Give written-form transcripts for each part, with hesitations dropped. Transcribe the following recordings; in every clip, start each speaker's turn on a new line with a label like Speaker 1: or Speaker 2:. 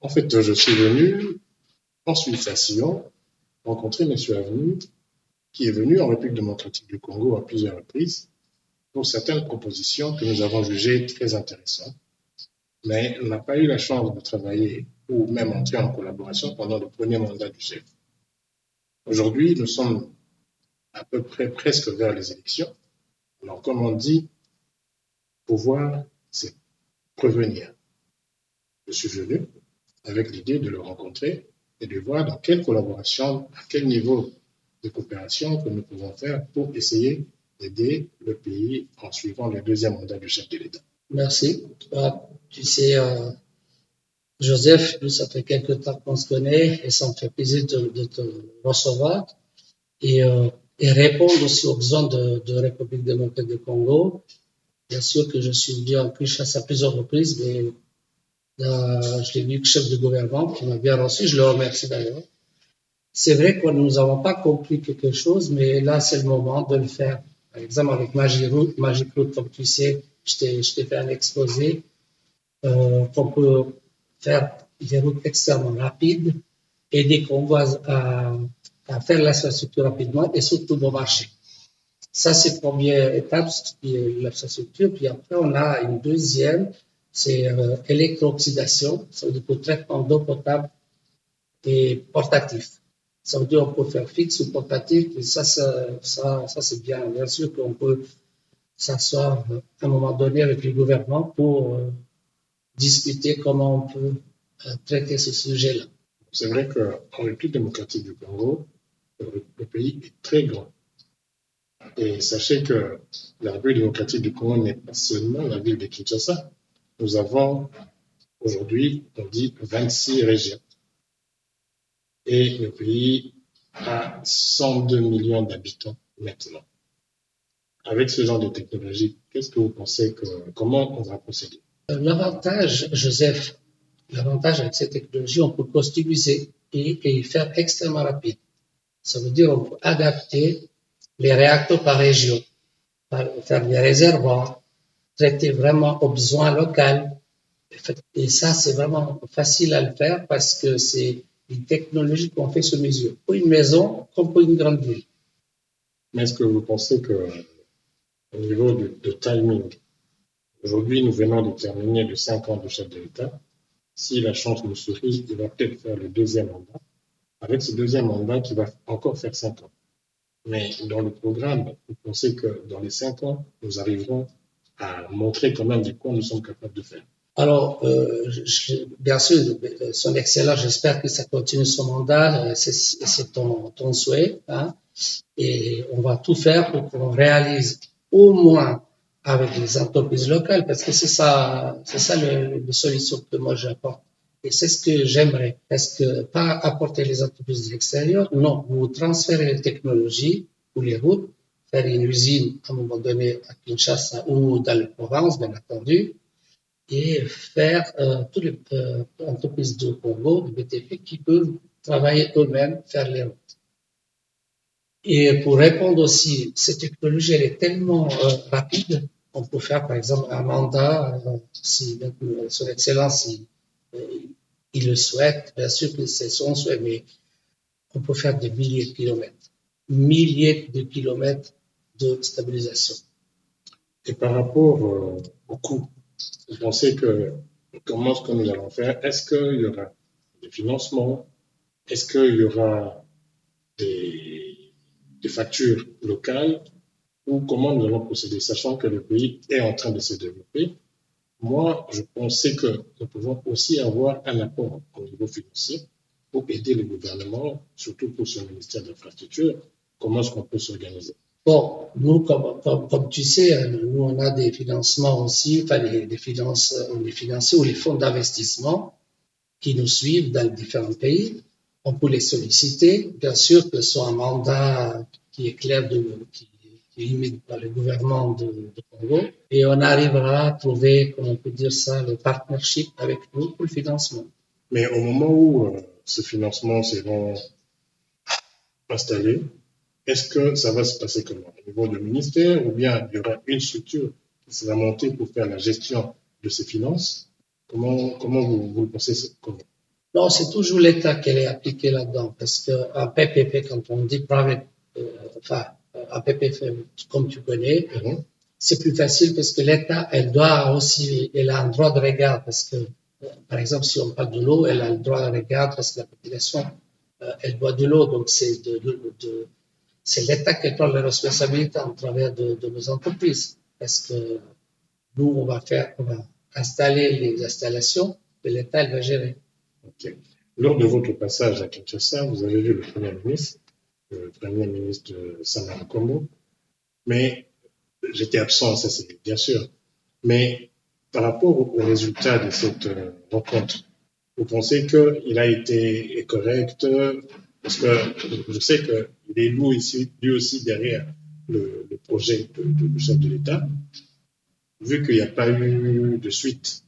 Speaker 1: En fait, je suis venu ensuite à Sion rencontrer M. Avenu, qui est venu en République démocratique du Congo à plusieurs reprises pour certaines propositions que nous avons jugées très intéressantes, mais on n'a pas eu la chance de travailler ou même entrer en collaboration pendant le premier mandat du chef. Aujourd'hui, nous sommes à peu près presque vers les élections. Alors, comme on dit, pouvoir, c'est prévenir. Je suis venu avec l'idée de le rencontrer et de voir dans quelle collaboration, à quel niveau de coopération que nous pouvons faire pour essayer d'aider le pays en suivant le deuxième mandat du chef de l'État.
Speaker 2: Merci. Tu sais, Joseph, nous, ça fait quelque temps qu'on se connaît et ça me fait plaisir de te recevoir et, et répondre aussi aux besoins de République démocratique du Congo. Bien sûr que je suis venu en Kinshasa à plusieurs reprises, mais je l'ai vu que chef de gouvernement qui m'a bien reçu. Je le remercie d'ailleurs. C'est vrai que nous n'avons pas compris quelque chose, mais là, c'est le moment de le faire. Par exemple, avec Magic Route, comme tu sais, je t'ai fait un exposé qu'on peut faire des routes extrêmement rapides, aider Congo à faire l'infrastructure rapidement et surtout bon marché. Ça, c'est la première étape, qui est l'infrastructure. Puis après, on a une deuxième, c'est électro-oxydation, ça veut dire pour traitement d'eau potable et portatif. Ça veut dire qu'on peut faire fixe ou portatif, et ça c'est bien. Bien sûr qu'on peut s'asseoir à un moment donné avec le gouvernement pour discuter comment on peut traiter ce sujet-là.
Speaker 1: C'est vrai qu'en République démocratique du Congo, le pays est très grand. Et sachez que la République démocratique du Congo n'est pas seulement la ville de Kinshasa. Nous avons aujourd'hui, on dit, 26 régions. Et le pays a 102 millions d'habitants maintenant. Avec ce genre de technologie, qu'est-ce que vous pensez comment on va procéder?
Speaker 2: L'avantage, Joseph, l'avantage avec cette technologie, on peut customiser et faire extrêmement rapide. Ça veut dire on peut adapter les réacteurs par région, faire des réservoirs, traiter vraiment aux besoins locaux. Et ça, c'est vraiment facile à le faire parce que c'est une technologie qu'on fait sur mesure. Pour une maison comme pour une grande ville.
Speaker 1: Mais est-ce que vous pensez que au niveau de timing, aujourd'hui nous venons de terminer les 5 ans de chef de l'État, si la chance nous sourit, il va peut-être faire le deuxième mandat. Avec ce deuxième mandat, qui va encore faire 5 ans. Mais dans le programme, vous pensez que dans les 5 ans, nous arriverons à montrer quand même de quoi nous sommes capables de faire?
Speaker 2: Alors, bien sûr, son Excellence, j'espère que ça continue son mandat, c'est ton souhait, hein, et on va tout faire pour qu'on réalise au moins avec les entreprises locales, parce que c'est ça le solution que moi j'apporte. Et c'est ce que j'aimerais. Est-ce que pas apporter les entreprises de l'extérieur? Non, vous transférez les technologies ou les routes, faire une usine à un moment donné à Kinshasa ou dans les provinces, bien entendu, et faire toutes les entreprises du Congo, du BTP, qui peuvent travailler eux-mêmes, faire les routes. Et pour répondre aussi, cette technologie, elle est tellement rapide, on peut faire par exemple un mandat, si son Excellence il le souhaite, bien sûr que c'est son souhait, mais on peut faire des milliers de kilomètres de stabilisation.
Speaker 1: Et par rapport au coût, vous pensez comment est-ce que nous allons faire? Est-ce qu'il y aura des financements? Est-ce qu'il y aura des factures locales? Ou comment nous allons procéder, sachant que le pays est en train de se développer? Moi, je pensais que nous pouvons aussi avoir un apport au niveau financier pour aider le gouvernement, surtout pour ce ministère de l'Infrastructure. Comment est-ce qu'on peut s'organiser?
Speaker 2: Bon, nous, comme tu sais, nous, on a des financements aussi, enfin, les financiers ou les fonds d'investissement qui nous suivent dans les différents pays. On peut les solliciter. Bien sûr que ce soit un mandat qui est clair, qui est émis par le gouvernement de Congo. Et on arrivera à trouver, comment on peut dire ça, le partnership avec nous pour le financement.
Speaker 1: Mais au moment où ce financement sera installé, est-ce que ça va se passer comment? Au niveau du ministère, ou bien il y aura une structure qui sera montée pour faire la gestion de ces finances? Comment vous le pensez? Comment?
Speaker 2: Non, c'est toujours l'État qui est appliqué là-dedans, parce qu'un PPP, quand on dit private, un PPP, comme tu connais, c'est plus facile parce que l'État, elle a un droit de regard, parce que, par exemple, si on parle de l'eau, elle a le droit de regard parce que la population, elle boit de l'eau, donc c'est l'État qui prend les responsabilités en travers de nos entreprises, parce que nous, on va installer les installations et l'État, elle va gérer.
Speaker 1: Ok. Lors de votre passage à Kinshasa, vous avez vu le Premier ministre de Samara Congo, mais j'étais absent, ça c'est bien sûr. Mais par rapport aux résultats de cette rencontre, vous pensez qu'il a été correct? Parce que je sais qu'il est lui aussi derrière le projet du chef de l'État. Vu qu'il n'y a pas eu de suite,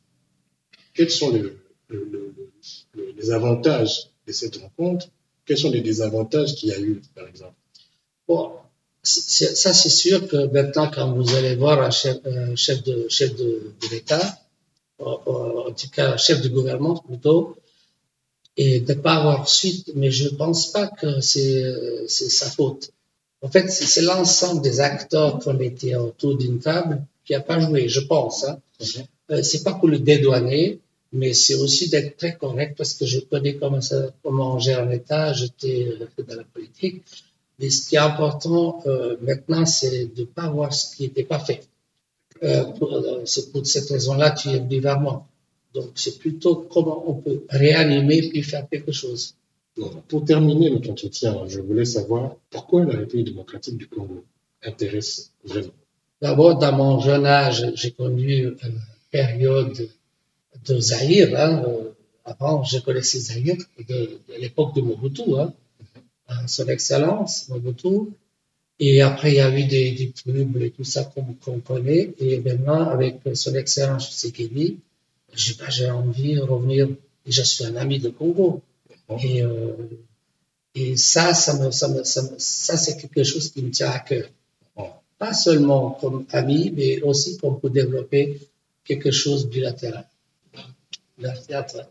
Speaker 1: quels sont les avantages de cette rencontre? Quels sont les désavantages qu'il y a eu, par exemple?
Speaker 2: Bon, ça c'est sûr que maintenant, quand vous allez voir un chef de l'État, en tout cas chef de gouvernement plutôt, et de ne pas avoir suite, mais je ne pense pas que c'est sa faute. En fait, c'est l'ensemble des acteurs qui ont été autour d'une table qui n'a pas joué, je pense. Hein. C'est pas pour le dédouaner, mais c'est aussi d'être très correct parce que je connais comment on gère un État, j'étais dans la politique. Mais ce qui est important maintenant, c'est de ne pas voir ce qui n'était pas fait. C'est pour cette raison-là que tu es venu vers moi. Donc, c'est plutôt comment on peut réanimer puis faire quelque chose.
Speaker 1: Bon, pour terminer notre entretien, je voulais savoir pourquoi la République démocratique du Congo intéresse vraiment.
Speaker 2: D'abord, dans mon jeune âge, j'ai connu une période de Zaïre. Hein. Avant, je connaissais Zaïre de l'époque de Mobutu, hein. Son Excellence Mobutu. Et après, il y a eu des troubles et tout ça qu'on connaît. Et maintenant, avec son Excellence Tshisekedi, j'ai envie de revenir. Et je suis un ami de Congo. Et ça c'est quelque chose qui me tient à cœur. Pas seulement comme ami, mais aussi pour développer quelque chose bilatéral. Bilatéral.